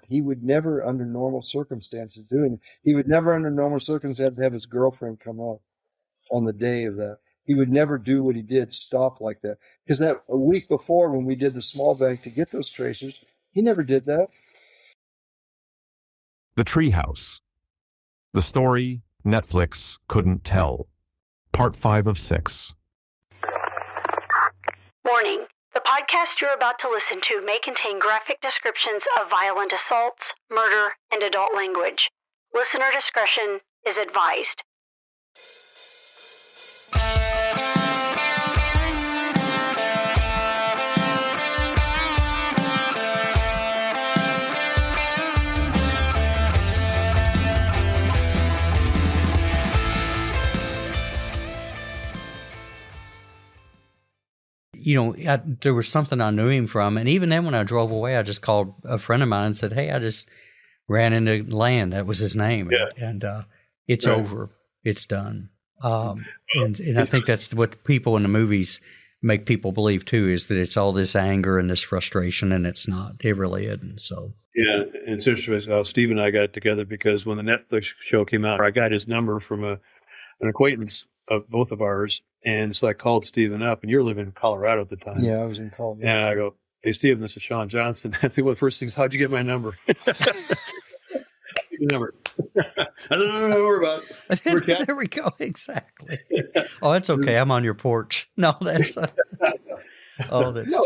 He would never, under normal circumstances, do it. He would never, under normal circumstances, have his girlfriend come up on the day of that. He would never do what he did, stop like that. Because that a week before, when we did the small bank to get those tracers, he never did that. The Treehouse. The story Netflix couldn't tell. Part 5 of 6. Warning. The podcast you're about to listen to may contain graphic descriptions of violent assaults, murder, and adult language. Listener discretion is advised. There was something I knew him from. And even then, when I drove away, I just called a friend of mine and said, hey, I just ran into land. That was his name. Yeah. And it's right. Over. It's done. And I think that's what people in the movies make people believe, too, is that it's all this anger and this frustration, and it's not. It really isn't. So. Yeah, and it's interesting how Steve and I got together because when the Netflix show came out, I got his number from an acquaintance of both of ours. And so I called Stephen up, and you're living in Colorado at the time. Yeah, I was in Colorado. And I go, hey, Stephen, this is Shawn Johnson. I think one of the first things, how'd you get my number? Your number. I don't know about it. There we go. Exactly. Oh, that's okay. I'm on your porch. No, that's that's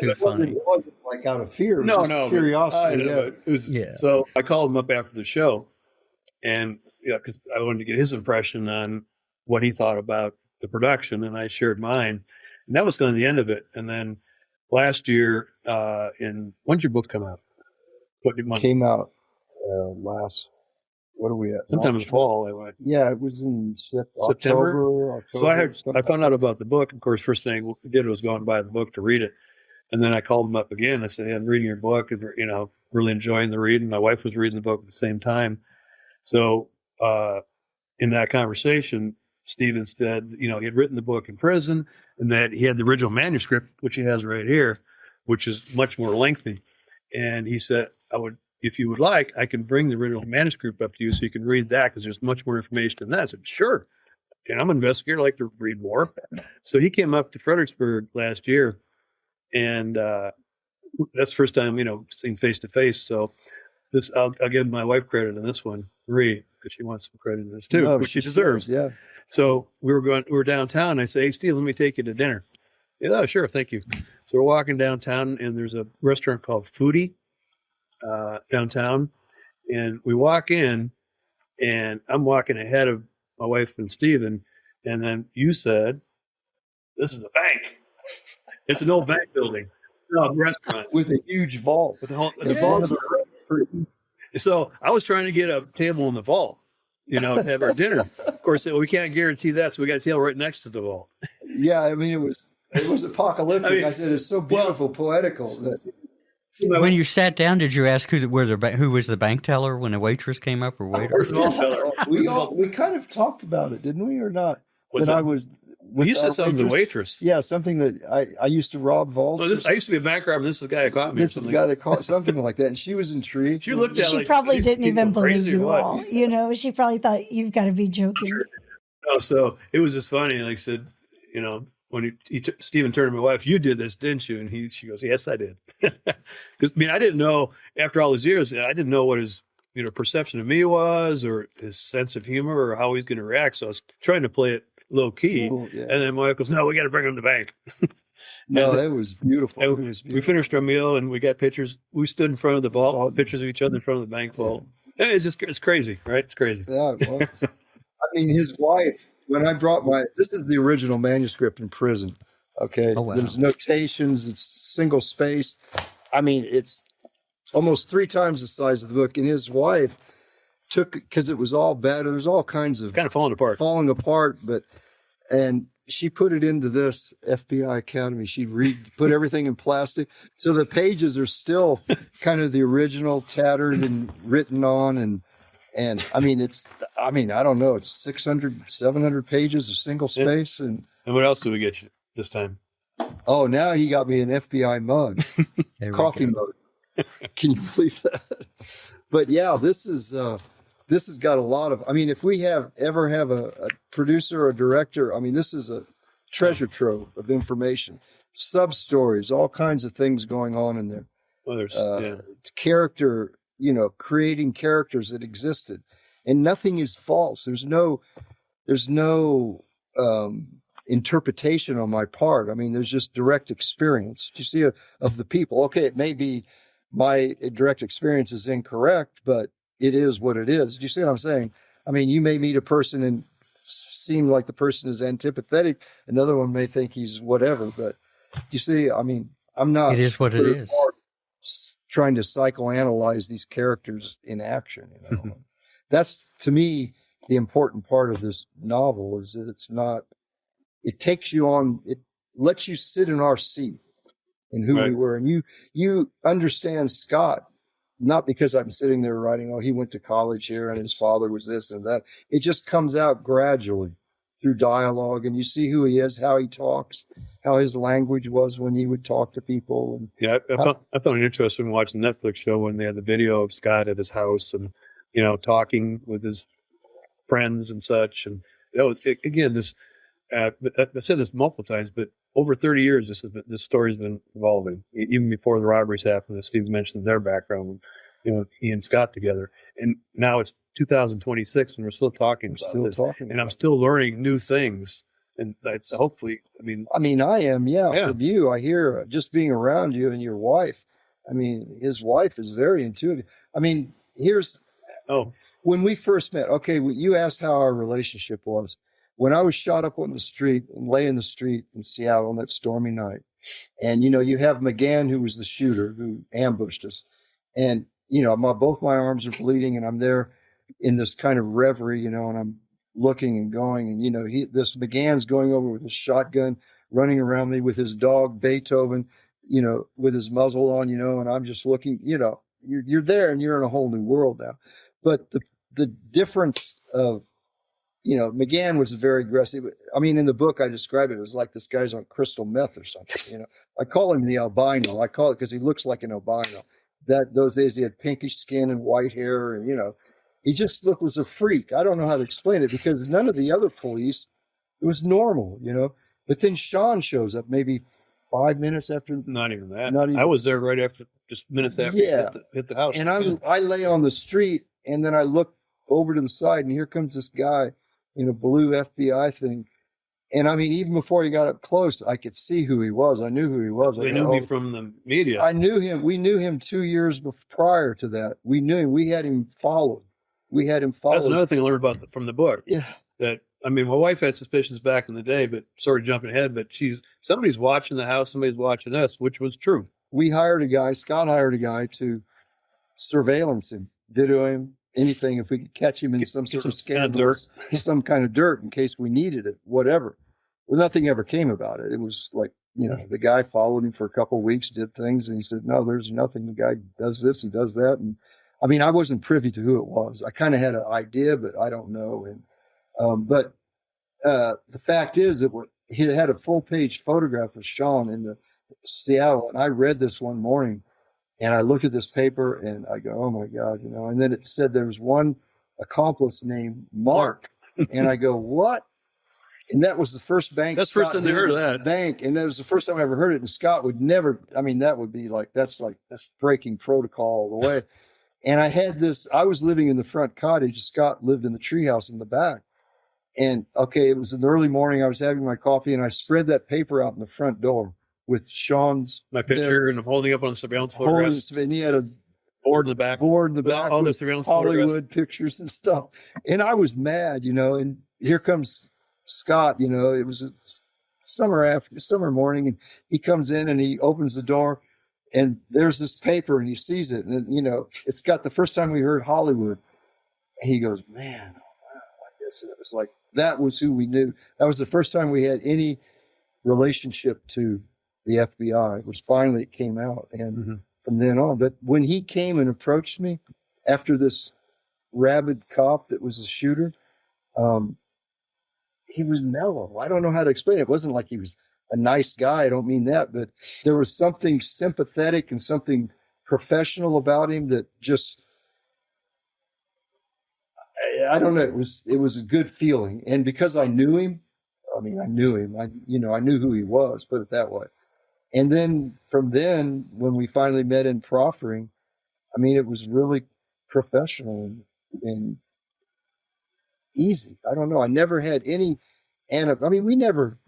too funny. It wasn't like out of fear. It was no, curiosity. So I called him up after the show, and because I wanted to get his impression on what he thought about the production, and I shared mine, and that was kind of the end of it. And then last year, when'd your book come out? What month? Came out last. What are we at? Sometime in the fall. Yeah, it was in September. October, so I found out about the book. Of course, first thing I did was go and buy the book to read it, and then I called him up again. I said, hey, I'm reading your book, and really enjoying the reading. My wife was reading the book at the same time. So in that conversation, Stephen said, he had written the book in prison and that he had the original manuscript, which he has right here, which is much more lengthy. And he said, if you would like, I can bring the original manuscript up to you so you can read that because there's much more information in that. I said, sure. And I'm an investigator. I like to read more. So he came up to Fredericksburg last year, and that's the first time, seeing face to face. So I'll give my wife credit on this one, Marie, because she wants some credit in this too, which she deserves. Yeah. So we were downtown, and I say, hey, Steve, let me take you to dinner. Yeah, oh, sure, thank you. So we're walking downtown, and there's a restaurant called Foodie downtown. And we walk in, and I'm walking ahead of my wife and Steven, and then you said, this is a bank. It's an old bank building. No, a restaurant. With a huge vault. With the vault. So I was trying to get a table in the vault, to have our dinner. Of course, we can't guarantee that, so we got a table right next to the vault. Yeah, I mean, it was apocalyptic. I said it's so beautiful, poetical. That when you sat down, did you ask who was the bank teller when the waitress came up or waiter? We kind of talked about it, didn't we, or not? You said something to the waitress. Yeah, something that I used to rob vaults. I used to be a bank robber. This is the guy that caught me. This is the guy that caught something like that, and she was intrigued. She looked at She probably didn't even believe you all. She probably thought you've got to be joking. Sure. No, so it was just funny. Like I said, when Stephen turned to my wife, you did this, didn't you? And she goes, yes, I did. Because I didn't know after all these years, I didn't know what his perception of me was, or his sense of humor, or how he's going to react. So I was trying to play it low key, and then my wife goes, no, we got to bring him to the bank. No, that was beautiful. We finished our meal, and we got pictures. We stood in front of the vault, pictures of each other in front of the bank vault. Yeah. It's crazy, right? It's crazy. Yeah, it was. I mean, his wife, when I brought this is the original manuscript in prison. Okay. Oh, wow. There's notations. It's single space. I mean, it's almost 3 times the size of the book. And his wife because it was all bad. There's all kinds of kind of falling apart, and she put it into this FBI Academy. She put everything in plastic. So the pages are still kind of the original, tattered and written on. And I mean, I don't know. It's 600, 700 pages of single space. And what else did we get you this time? Oh, now he got me an FBI mug, coffee mug. Can you believe that? But yeah, this has got a lot of, I mean, if we ever have a producer or a director, I mean, this is a treasure trove of information, sub-stories, all kinds of things going on in there. Well, there's character, creating characters that existed, and nothing is false. There's no interpretation on my part. I mean, there's just direct experience. You see of the people. Okay, it may be my direct experience is incorrect, but it is what it is. Do you see what I'm saying? I mean, you may meet a person and seem like the person is antipathetic. Another one may think he's whatever, but you see, I mean, I'm not. It is what it is. Trying to psychoanalyze these characters in action. That's, to me, the important part of this novel is that it's not, it takes you on, it lets you sit in our seat and who we were. And you understand Scott, not because I'm sitting there writing, he went to college here and his father was this and that. It just comes out gradually through dialogue, and you see who he is, how he talks, how his language was when he would talk to people. And yeah, I found it interesting watching the Netflix show when they had the video of Scott at his house and, talking with his friends and such. And again, this, I've said this multiple times, but over 30 years, this story's been evolving. Even before the robberies happened, as Steve mentioned their background, he and Scott together. And now it's 2026 and we're still talking about this. And I'm still learning new things. And hopefully, I am, from you. I hear just being around you and your wife. I mean, his wife is very intuitive. I mean, when we first met, you asked how our relationship was. When I was shot up on the street and lay in the street in Seattle on that stormy night, and, you have McGann, who was the shooter, who ambushed us. And, both my arms are bleeding and I'm there in this kind of reverie, and I'm looking and going, and, this McGann's going over with his shotgun, running around me with his dog, Beethoven, with his muzzle on, and I'm just looking, you're there and you're in a whole new world now. But the difference of, McGann was very aggressive. I mean, in the book, I describe it as like this guy's on crystal meth or something. I call him the albino. I call it because he looks like an albino. Those days he had pinkish skin and white hair, and he just was a freak. I don't know how to explain it because none of the other police, it was normal, But then Shawn shows up maybe 5 minutes after. Not even that. I was there right after, just minutes after he hit the house. And I lay on the street, and then I look over to the side, and here comes this guy in a blue FBI thing. And I mean, even before he got up close, I could see who he was. I knew who he was. They knew me from the media. I knew him. We knew him 2 years prior to that. We knew him. We had him followed. That's another thing I learned from the book. Yeah. That, my wife had suspicions back in the day, but sort of jumping ahead, but somebody's watching the house, somebody's watching us, which was true. Scott hired a guy to surveillance him, video him, anything, if we could catch him in some sort of scandal, some kind of dirt in case we needed it, whatever. Well, nothing ever came about it. It was like, the guy followed him for a couple of weeks, did things, and he said, no, there's nothing. The guy does this, he does that. And I wasn't privy to who it was. I kind of had an idea, but I don't know. And, the fact is that he had a full page photograph of Shawn in the Seattle. And I read this one morning. And I look at this paper and I go, oh my God, and then it said there was one accomplice named Mark. And I go, what? And that was the first bank. That's the first time they heard of that. Bank. And that was the first time I ever heard it. And Scott would never, that would be that's breaking protocol all the way. And I was living in the front cottage. Scott lived in the treehouse in the back. And it was in the early morning. I was having my coffee and I spread that paper out in the front door with Shawn's my picture, and I'm holding up on the surveillance photographs. And he had a board in the back all the surveillance Hollywood pictures and stuff. And I was mad, and here comes Scott, it was a summer morning, and he comes in and he opens the door and there's this paper and he sees it. And, it's got the first time we heard Hollywood. And he goes, man, wow, like this. And it was like, that was who we knew. That was the first time we had any relationship to the FBI, which finally it came out. And from then on, but when he came and approached me after this rabid cop that was a shooter, he was mellow. I don't know how to explain it. It wasn't like he was a nice guy. I don't mean that, but there was something sympathetic and something professional about him that just I don't know. It was a good feeling. And because I knew him, I knew him. I knew who he was, put it that way. And then from then, when we finally met in proffering, it was really professional and easy. I don't know. I never had any, we never,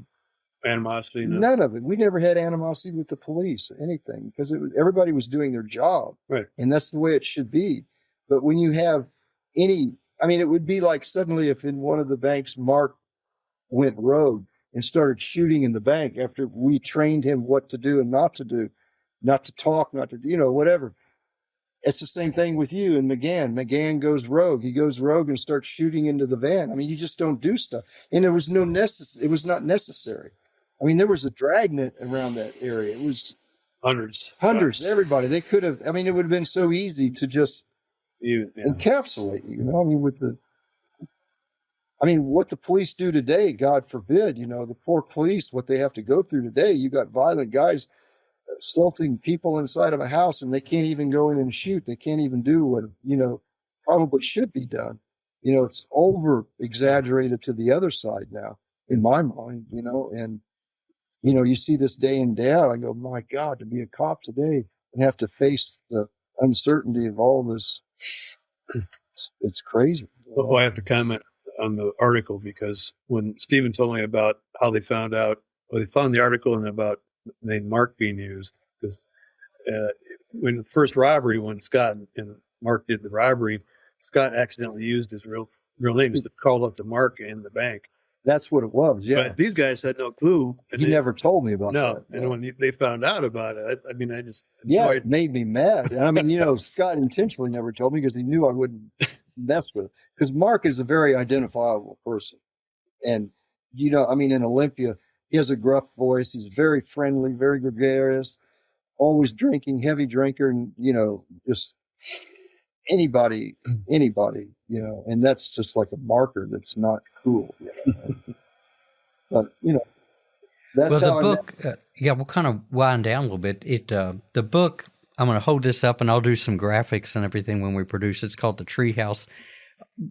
animosity. No. None of it. We never had animosity with the police, anything, because everybody was doing their job. Right. And that's the way it should be. But when you have it would be like suddenly if in one of the banks, Mark went rogue and started shooting in the bank after we trained him what to do and not to do, not to talk, not to, whatever. It's the same thing with you and McGann. McGann goes rogue. He goes rogue and starts shooting into the van. You just don't do stuff. And there was it was not necessary. There was a dragnet around that area. It was hundreds. Everybody. They could have, it would have been so easy to just encapsulate, with what the police do today, God forbid, the poor police, what they have to go through today. You got violent guys assaulting people inside of a house and they can't even go in and shoot. They can't even do what, probably should be done. It's over exaggerated to the other side now, in my mind, and, you see this day in, day out. I go, my God, to be a cop today and have to face the uncertainty of all this. It's crazy. Well, I have to comment on the article because when Stephen told me about how they found out, they found the article and about the name Mark being used, because when the first robbery, when Scott and Mark did the robbery, Scott accidentally used his real name. He called up to Mark in the bank. That's what it was. Yeah. But these guys had no clue. He never told me about that. No. And when they found out about it, I just. It made me mad. And Scott intentionally never told me because he knew I wouldn't mess with it. Because Mark is a very identifiable person. And, in Olympia, he has a gruff voice. He's very friendly, very gregarious, always drinking, heavy drinker, and, just anybody, and that's just like a marker that's not cool. But, that's how the book, we'll kind of wind down a little bit. The book, I'm going to hold this up and I'll do some graphics and everything when we produce it. It's called The Treehouse.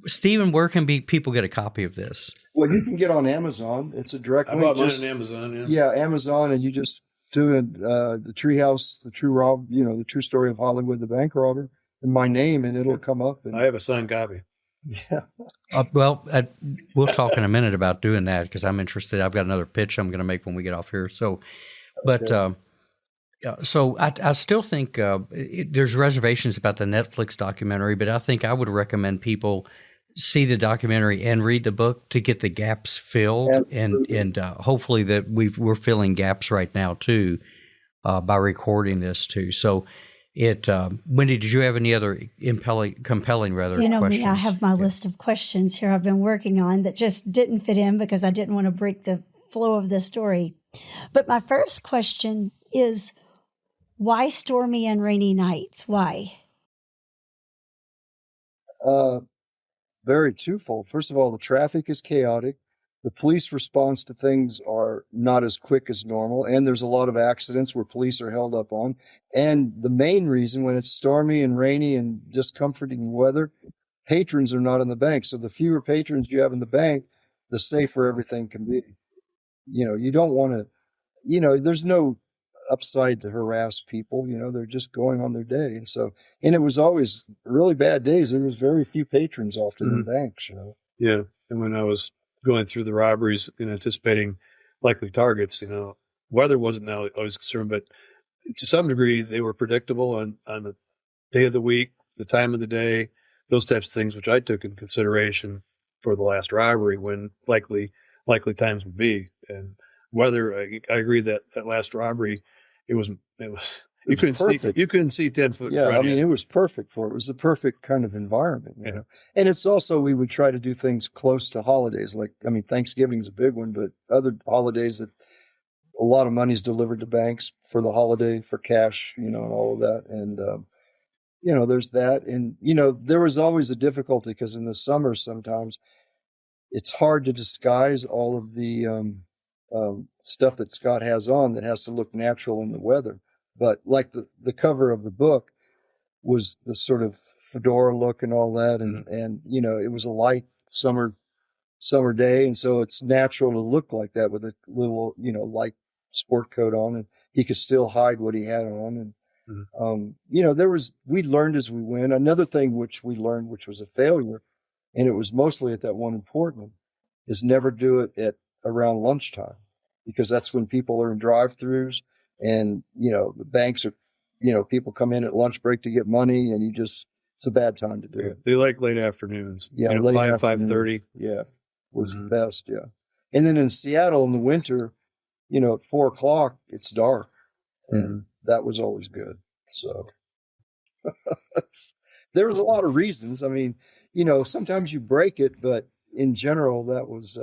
Stephen, where can people get a copy of this? Well, you can get on Amazon. It's a direct link. I bought mine on Amazon, Yeah, Amazon, and you just do the Treehouse, the true story of Hollywood, the bank robber, and my name, and it'll come up. And, I have a signed copy. Yeah. We'll talk in a minute about doing that because I'm interested. I've got another pitch I'm going to make when we get off here. So, but I still think there's reservations about the Netflix documentary, but I think I would recommend people see the documentary and read the book to get the gaps filled, and hopefully that we're filling gaps right now too by recording this too. So. Wendy, did you have any other compelling questions? Me, I have my list of questions here I've been working on that just didn't fit in because I didn't want to break the flow of the story. But my first question is, why stormy and rainy nights? Why? Very twofold. First of all, the traffic is chaotic. The police response to things are not as quick as normal, and there's a lot of accidents where police are held up on. And the main reason, when it's stormy and rainy and discomforting weather, patrons are not in the bank. So the fewer patrons you have in the bank, the safer everything can be. You don't want to, there's no upside to harass people. They're just going on their day. And it was always really bad days. There was very few patrons often in banks, Yeah. And when I was going through the robberies and anticipating likely targets, weather wasn't always a concern, but to some degree they were predictable on the day of the week, the time of the day, those types of things, which I took in consideration for the last robbery when likely times would be. And weather, I agree that last robbery, it was you couldn't see 10 foot. Yeah, it was perfect for it. It was the perfect kind of environment, you know. And it's also, we would try to do things close to holidays. Like, Thanksgiving's a big one, but other holidays that a lot of money is delivered to banks for the holiday, for cash, and all of that. And, there's that. And, there was always a difficulty because in the summer, sometimes it's hard to disguise all of the stuff that Scott has on that has to look natural in the weather. But like the cover of the book was the sort of fedora look and all that. And, you know, it was a light summer day. And so it's natural to look like that with a little, you know, light sport coat on, and he could still hide what he had on. And, you know, we learned as we went. Another thing which we learned, which was a failure, and it was mostly at that one in Portland, is never do it at around lunchtime, because that's when people are in drive-throughs, and, you know, the banks are, you know, people come in at lunch break to get money, and it's a bad time to do it. They like late afternoons. Yeah. You know, late 5:30. Yeah. Was the best. Yeah. And then in Seattle in the winter, you know, at 4:00, it's dark, and that was always good. So there was a lot of reasons. I mean, you know, sometimes you break it, but in general, that was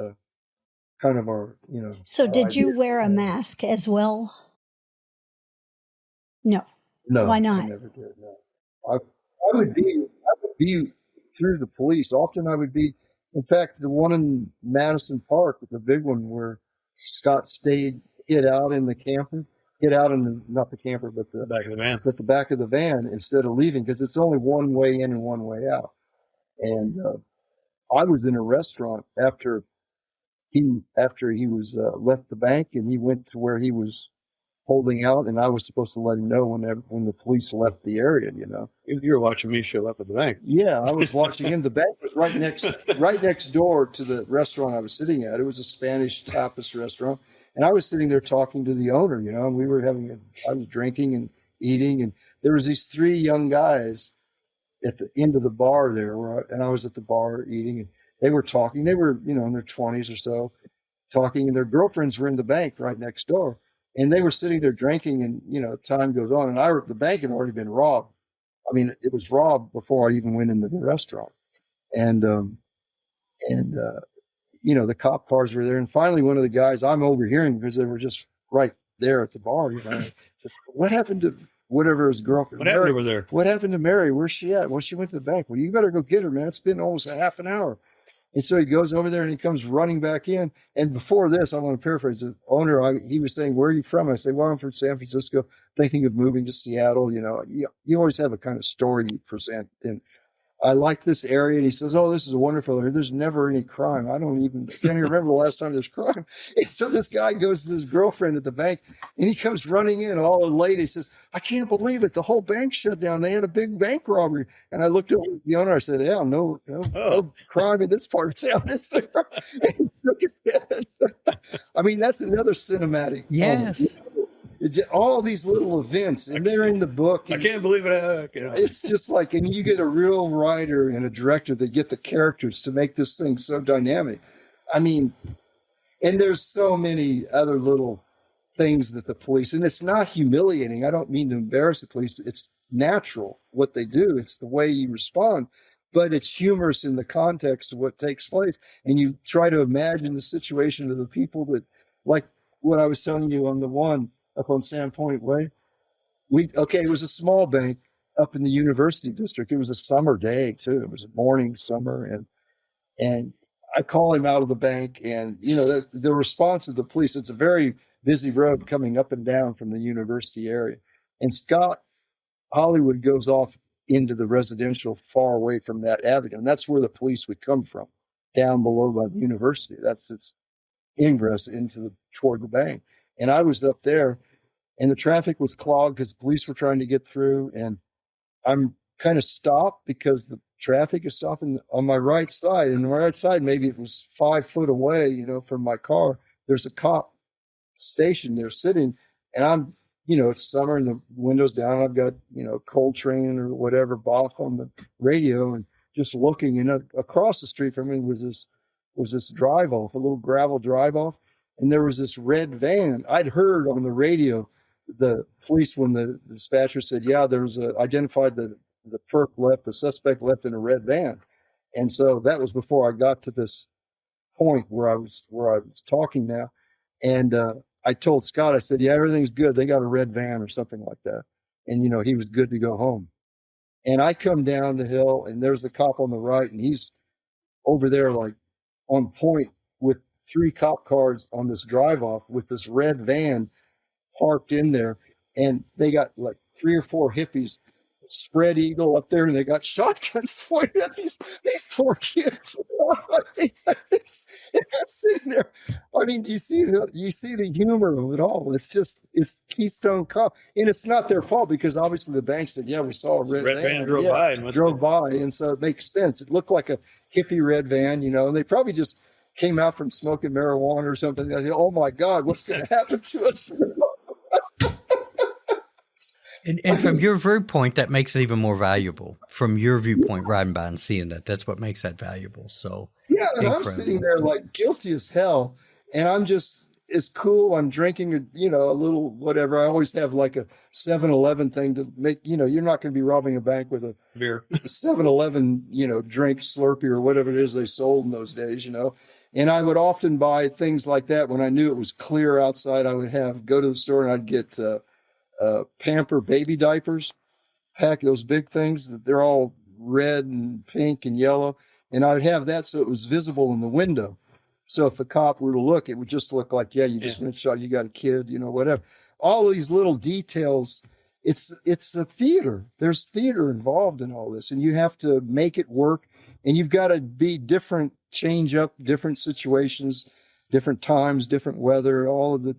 kind of our, you know. So did you wear a mask as well? No. Why not? I never did. No. I would be through the police. Often I would be, in fact, the one in Madison Park, the big one where Scott hid out in the camper, not the camper, but the back of the van. But the back of the van, instead of leaving, because it's only one way in and one way out. And I was in a restaurant after he was left the bank, and he went to where he was holding out, and I was supposed to let him know when the police left the area. You know, you were watching me show up at the bank. Yeah, I was watching him. The bank was right next door to the restaurant I was sitting at. It was a Spanish tapas restaurant, and I was sitting there talking to the owner. You know, and we were I was drinking and eating, and there was these three young guys at the end of the bar there, and I was at the bar eating, and they were talking. They were, you know, in their 20s or so, talking, and their girlfriends were in the bank right next door. And they were sitting there drinking, and, you know, time goes on, and the bank had already been robbed. I mean, it was robbed before I even went into the restaurant. And you know, the cop cars were there. And finally, one of the guys, I'm overhearing because they were just right there at the bar, you know, just, what happened to whatever his girlfriend? What happened over there? What happened to Mary? Where's she at? Well, she went to the bank. Well, you better go get her, man. It's been almost a half an hour. And so he goes over there and he comes running back in. And before this, I want to paraphrase the owner. He was saying, "Where are you from?" I say, "Well, I'm from San Francisco, thinking of moving to Seattle." You know, you always have a kind of story you present. And I like this area. And he says, "Oh, this is a wonderful area. There's never any crime. I can't even remember the last time there's crime." And so this guy goes to his girlfriend at the bank, and he comes running in all late. He says, "I can't believe it. The whole bank shut down. They had a big bank robbery." And I looked at the owner. I said, "Yeah, no crime in this part of town, is there?" And he shook his head. I mean, that's another cinematic. Yes. All these little events, and they're in the book. I can't believe it. You know. It's just like, and you get a real writer and a director that get the characters to make this thing so dynamic. I mean, and there's so many other little things that the police, and it's not humiliating. I don't mean to embarrass the police. It's natural what they do. It's the way you respond, but it's humorous in the context of what takes place. And you try to imagine the situation of the people that, like what I was telling you on the one up on Sandpoint Way. It was a small bank up in the University District. It was a summer day too. It was a morning summer, and I call him out of the bank, and you know the response of the police. It's a very busy road coming up and down from the university area, and Scott Hollywood goes off into the residential far away from that avenue, and that's where the police would come from, down below by the university. That's its ingress toward the bank. And I was up there, and the traffic was clogged because the police were trying to get through. And I'm kind of stopped because the traffic is stopping on my right side. And the right side, maybe it was 5 foot away, you know, from my car. There's a cop station there sitting, and I'm, you know, it's summer and the window's down. I've got, you know, Coltrane or whatever, Bach on the radio, and just looking. And across the street from me was this drive off, a little gravel drive off. And there was this red van. I'd heard on the radio, the police, when the dispatcher said, yeah, there was identified the suspect left in a red van. And so that was before I got to this point where I was talking now. And I told Scott, I said, yeah, everything's good. They got a red van or something like that. And, you know, he was good to go home. And I come down the hill, and there's the cop on the right, and he's over there like on point with 3 cop cars on this drive off with this red van parked in there. And they got like 3 or 4 hippies spread eagle up there, and they got shotguns pointed at these poor kids. And I'm sitting there. I mean, do you see the humor of it all? It's Keystone Cop, and it's not their fault because obviously the bank said, "Yeah, we saw a red van drove by," and so it makes sense. It looked like a hippie red van, and they probably just came out from smoking marijuana or something. They said, "Oh my God, what's going to happen to us?" And from your viewpoint, that makes it even more valuable. From your viewpoint, riding by and seeing that's what makes that valuable. So yeah, and I'm sitting there like guilty as hell, and I'm just it's cool. I'm drinking a little whatever. I always have like a 7-Eleven thing to make. You're not going to be robbing a bank with a beer, 7-Eleven drink Slurpee or whatever it is they sold in those days. And I would often buy things like that when I knew it was clear outside. I would go to the store and I'd get Pamper baby diapers, pack those big things that they're all red and pink and yellow. And I would have that so it was visible in the window. So if a cop were to look, it would just look like, you just been shot, you got a kid, whatever. All of these little details, it's the theater. There's theater involved in all this, and you have to make it work. And you've got to be different, change up different situations, different times, different weather, all of the,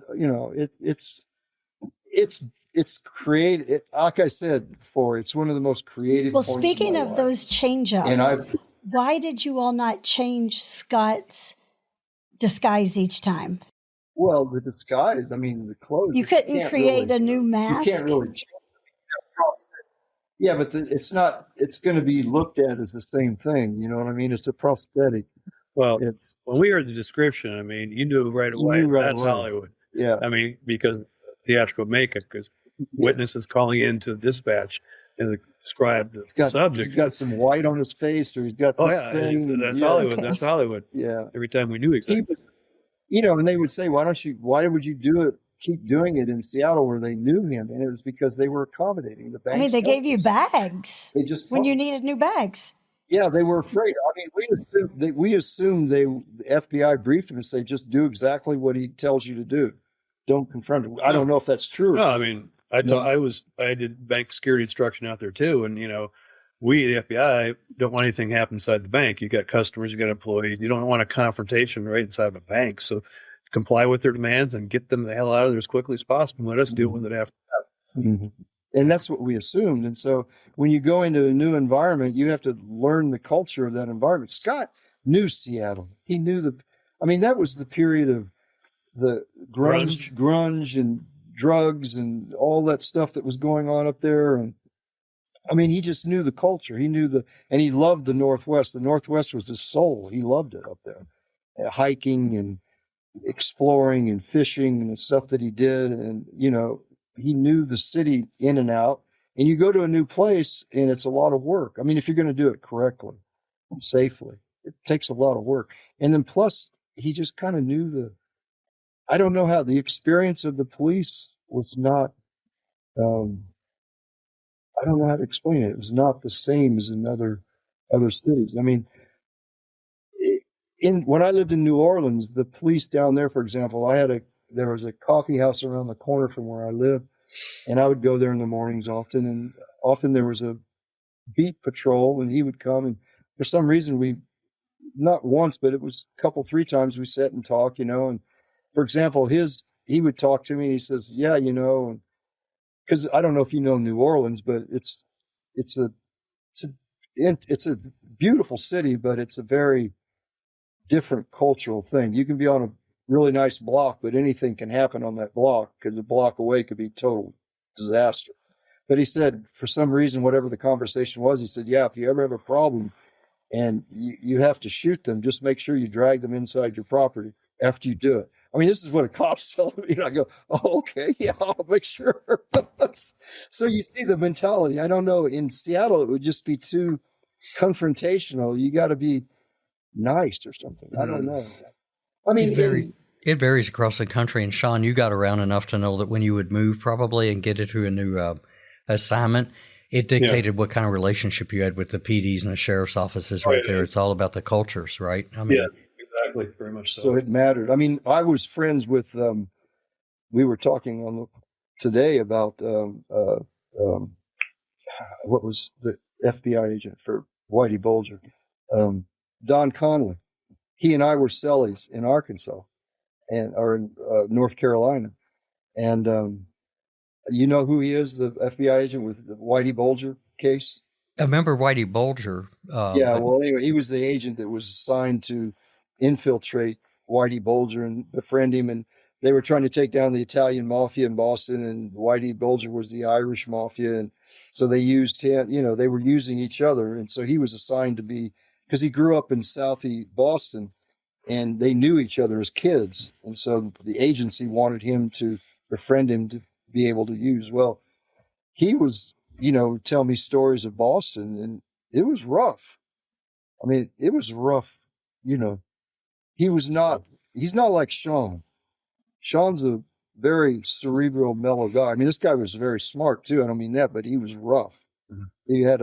it's creative. Like I said before, it's one of the most creative. Well, speaking of those change-ups, why did you all not change Scott's disguise each time? Well, the disguise, the clothes. You couldn't create a new mask? You can't really change. Yeah, but it's not, it's going to be looked at as the same thing. You know what I mean? It's a prosthetic. Well, when we heard the description, you knew right away that's Hollywood. Yeah. Because theatrical makeup, because witnesses calling into dispatch and described the subject. He's got some white on his face, or he's got this thing. That's Hollywood. That's Hollywood. Yeah. Every time we knew exactly. And they would say, why would you do it? Keep doing it in Seattle where they knew him, and it was because they were accommodating the banks. They gave you bags. They just when you needed new bags. Yeah, they were afraid. We assumed the FBI briefed him and say, just do exactly what he tells you to do. Don't confront him. I don't know if that's true. No, I did bank security instruction out there too, and we, the FBI, don't want anything to happen inside the bank. You got customers, you got employees. You don't want a confrontation right inside of a bank. So comply with their demands and get them the hell out of there as quickly as possible and let us deal with it after that. Mm-hmm. And that's what we assumed. And so when you go into a new environment, you have to learn the culture of that environment. Scott knew Seattle. He knew that was the period of the grunge and drugs and all that stuff that was going on up there. And he just knew the culture. He knew and he loved the Northwest. The Northwest was his soul. He loved it up there. Hiking and exploring and fishing and the stuff that he did. And, he knew the city in and out. And you go to a new place and it's a lot of work. If you're going to do it correctly, safely, it takes a lot of work. And then plus he just kind of knew I don't know how the experience of the police was not, I don't know how to explain it. It was not the same as in other cities. When I lived in New Orleans, the police down there, for example, there was a coffee house around the corner from where I lived, and I would go there in the mornings often, and often there was a beat patrol, and he would come, and for some reason not once, but it was a couple, 3 times we sat and talked, and for example, he would talk to me, and he says, yeah, because I don't know if you know New Orleans, but it's a beautiful city, but it's a very different cultural thing. You can be on a really nice block, but anything can happen on that block because a block away could be total disaster. But he said, for some reason, whatever the conversation was, he said, yeah, if you ever have a problem and you have to shoot them, just make sure you drag them inside your property after you do it. This is what a cop's telling me. And I go, oh, okay, yeah, I'll make sure. So you see the mentality. I don't know. In Seattle, it would just be too confrontational. You got to be nice or something. I don't know. It varies across the country. And Shawn, you got around enough to know that when you would move probably and get into a new assignment, it dictated what kind of relationship you had with the PDs and the sheriff's offices right there. It's all about the cultures, right? Yeah, exactly. Very much so. So it mattered. I was friends with, we were talking today about what was the FBI agent for Whitey Bulger? Don Conley. He and I were cellies in Arkansas or in North Carolina. And you know who he is, the FBI agent with the Whitey Bulger case? I remember Whitey Bulger. Yeah, well, anyway, he was the agent that was assigned to infiltrate Whitey Bulger and befriend him. And they were trying to take down the Italian mafia in Boston, and Whitey Bulger was the Irish mafia. And so they used him, they were using each other. And so he was assigned to be, because he grew up in Southie Boston, and they knew each other as kids. And so the agency wanted him to befriend him to be able to use. Well, he was, tell me stories of Boston, and it was rough. I mean, it was rough. He's not like Shawn. Shawn's a very cerebral, mellow guy. I mean, this guy was very smart too. I don't mean that, but he was rough. Mm-hmm. He had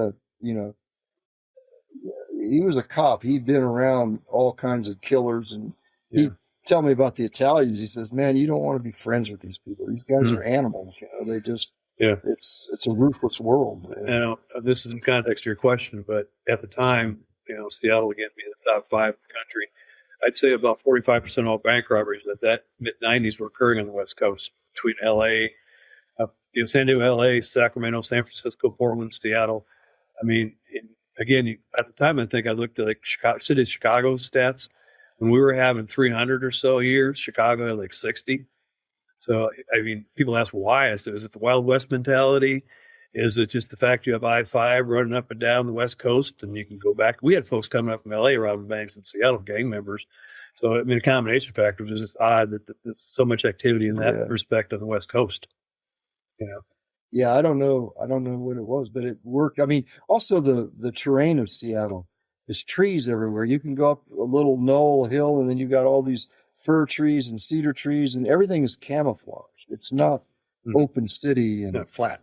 he was a cop. He'd been around all kinds of killers, and he'd tell me about the Italians. He says, man, you don't want to be friends with these people. These guys are animals. They just, it's a ruthless world. Man. This is in context to your question, but at the time, Seattle, again, being the top 5 in the country, I'd say about 45% of all bank robberies at that mid-90s were occurring on the West Coast, between L.A., San Diego, L.A., Sacramento, San Francisco, Portland, Seattle. I mean, at the time, I think I looked at like city of Chicago stats. When we were having 300 or so a year, Chicago had like 60. So, I mean, people ask why. I said, is it the Wild West mentality? Is it just the fact you have I-5 running up and down the West Coast and you can go back? We had folks coming up from L.A. robbing banks in Seattle, gang members. So, I mean, a combination factor was just odd that there's so much activity in that respect on the West Coast. Yeah, I don't know what it was, but it worked. I mean, also the terrain of Seattle is trees everywhere. You can go up a little knoll hill, and then you've got all these fir trees and cedar trees, and everything is camouflaged. It's not open city and flat.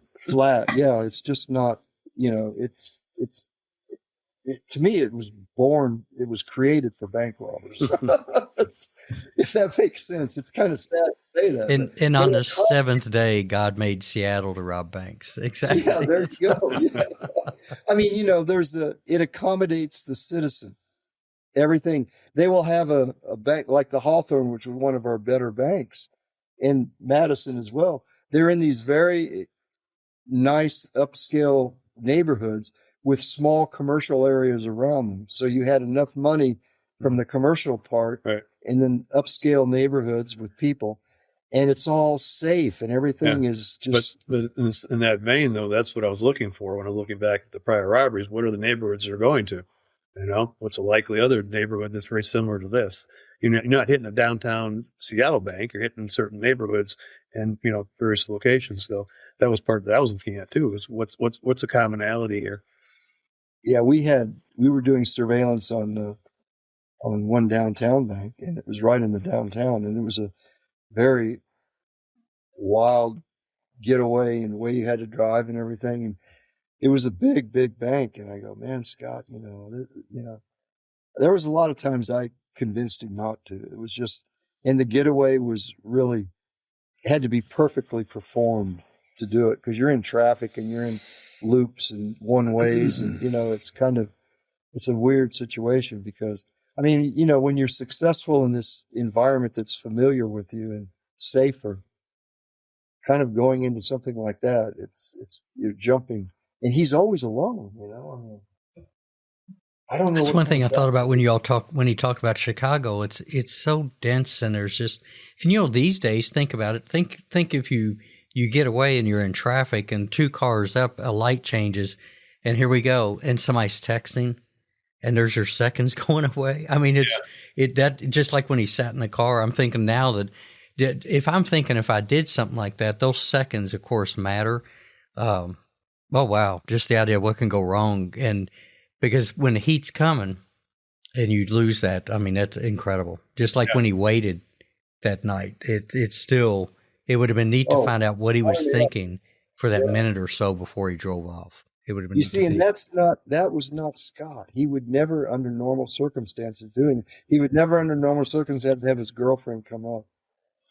Yeah, it's just not. To me, it was created for bank robbers. If that makes sense. It's kind of sad to say that. And on the 7th day, God made Seattle to rob banks. Exactly. Yeah, there you go. Yeah. I mean, it accommodates the citizen. Everything. They will have a bank like the Hawthorne, which was one of our better banks, in Madison as well. They're in these very nice upscale neighborhoods with small commercial areas around them. So you had enough money from the commercial part, right, and then upscale neighborhoods with people, and it's all safe and everything is just. But in that vein, though, that's what I was looking for when I'm looking back at the prior robberies. What are the neighborhoods they're going to? What's a likely other neighborhood that's very similar to this? You're not hitting a downtown Seattle bank. You're hitting certain neighborhoods and various locations. So that was part that I was looking at too. Is what's a commonality here? Yeah, we were doing surveillance on one downtown bank, and it was right in the downtown, and it was a very wild getaway and the way you had to drive and everything. And it was a big, big bank. And I go, man, Scott, there was a lot of times I convinced him not to. It was just, and the getaway was really, had to be perfectly performed to do it, because you're in traffic and you're in loops and one ways. And, it's a weird situation because, I mean, when you're successful in this environment that's familiar with you and safer, kind of going into something like that, you're jumping, and he's always alone, I don't know. That's one thing I thought about when he talked about Chicago. It's so dense, and there's just, and these days, think about it. Think if you get away and you're in traffic and 2 cars up, a light changes, and here we go, and somebody's texting, and there's your seconds going away. I mean, that just like when he sat in the car. I'm thinking now that if I did something like that, those seconds, of course, matter. Oh wow, just the idea of what can go wrong, and because when the heat's coming and you lose that, I mean, that's incredible. Just like when he waited that night, it would have been neat to find out what he was thinking for that minute or so before he drove off. It would have been. You see, and that was not Scott. He would never, under normal circumstances, he would never, under normal circumstances, have his girlfriend come up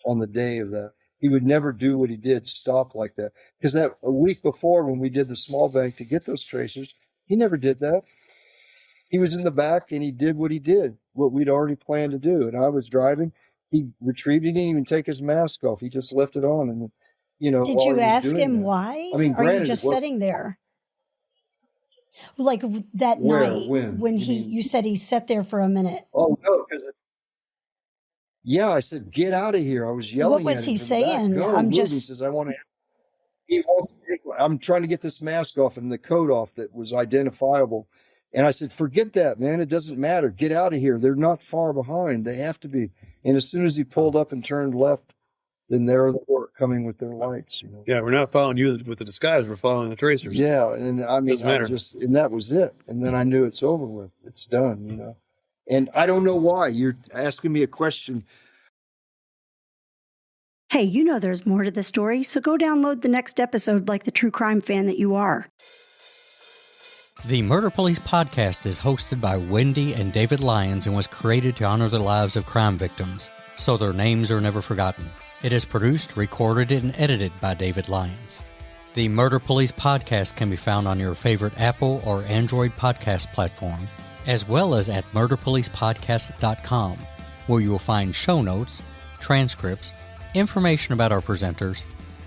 on the day of that. He would never do what he did, stop like that. Because that a week before when we did the small bank to get those tracers, he never did that. He was in the back and he did what he did, what we'd already planned to do. And I was driving. He retrieved. He didn't even take his mask off. He just left it on. And, you know, Did you ask him why? I mean, or are you granted, just sitting there? Like that Where? night When? you said he sat there for a minute. Oh, no, because yeah, I said, get out of here. I was yelling What was at him he from the back. saying? Go, move. He says, I want to. He wants to take, I'm trying to get this mask off and the coat off that was identifiable. And I said, forget that, man. It doesn't matter. Get out of here. They're not far behind. They have to be. And as soon as he pulled up and turned left, then there they were coming with their lights. You know? Yeah, we're not following you with the disguise. We're following the tracers. Yeah, and I mean, Doesn't matter. and that was it. And then I knew it's over with. It's done, you know. And I don't know why. You're asking me a question. Hey, you know there's more to the story, so go download the next episode like the true crime fan that you are. The Murder Police podcast is hosted by Wendy and David Lyons and was created to honor the lives of crime victims, so their names are never forgotten. It is produced, recorded, and edited by David Lyons. The Murder Police podcast can be found on your favorite Apple or Android podcast platform, as well as at murderpolicepodcast.com, where you will find show notes, transcripts, information about our presenters,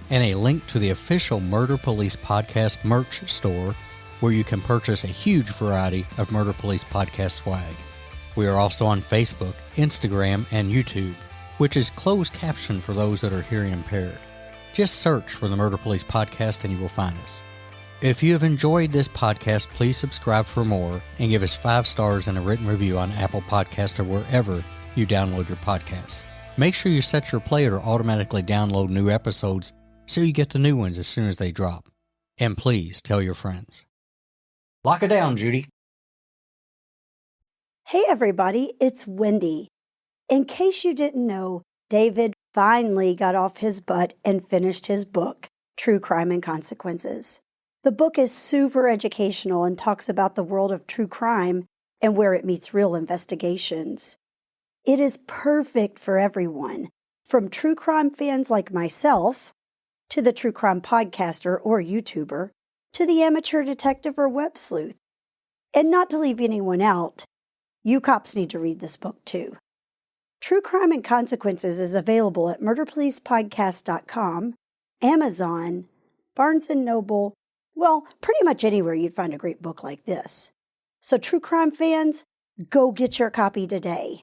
and a link to the official Murder Police Podcast merch store, where you can purchase a huge variety of Murder Police Podcast swag. We are also on Facebook, Instagram, and YouTube, which is closed caption for those that are hearing impaired. Just search for the Murder Police Podcast and you will find us. If you have enjoyed this podcast, please subscribe for more and give us 5 stars and a written review on Apple Podcasts or wherever you download your podcasts. Make sure you set your player to automatically download new episodes so you get the new ones as soon as they drop. And please tell your friends. Lock it down, Judy. Hey everybody, it's Wendy. In case you didn't know, David finally got off his butt and finished his book, True Crime and Consequences. The book is super educational and talks about the world of true crime and where it meets real investigations. It is perfect for everyone, from true crime fans like myself, to the true crime podcaster or YouTuber, to the amateur detective or web sleuth. And not to leave anyone out, you cops need to read this book too. True Crime and Consequences is available at murderpolicepodcast.com, Amazon, Barnes & Noble, well, pretty much anywhere you'd find a great book like this. So true crime fans, go get your copy today.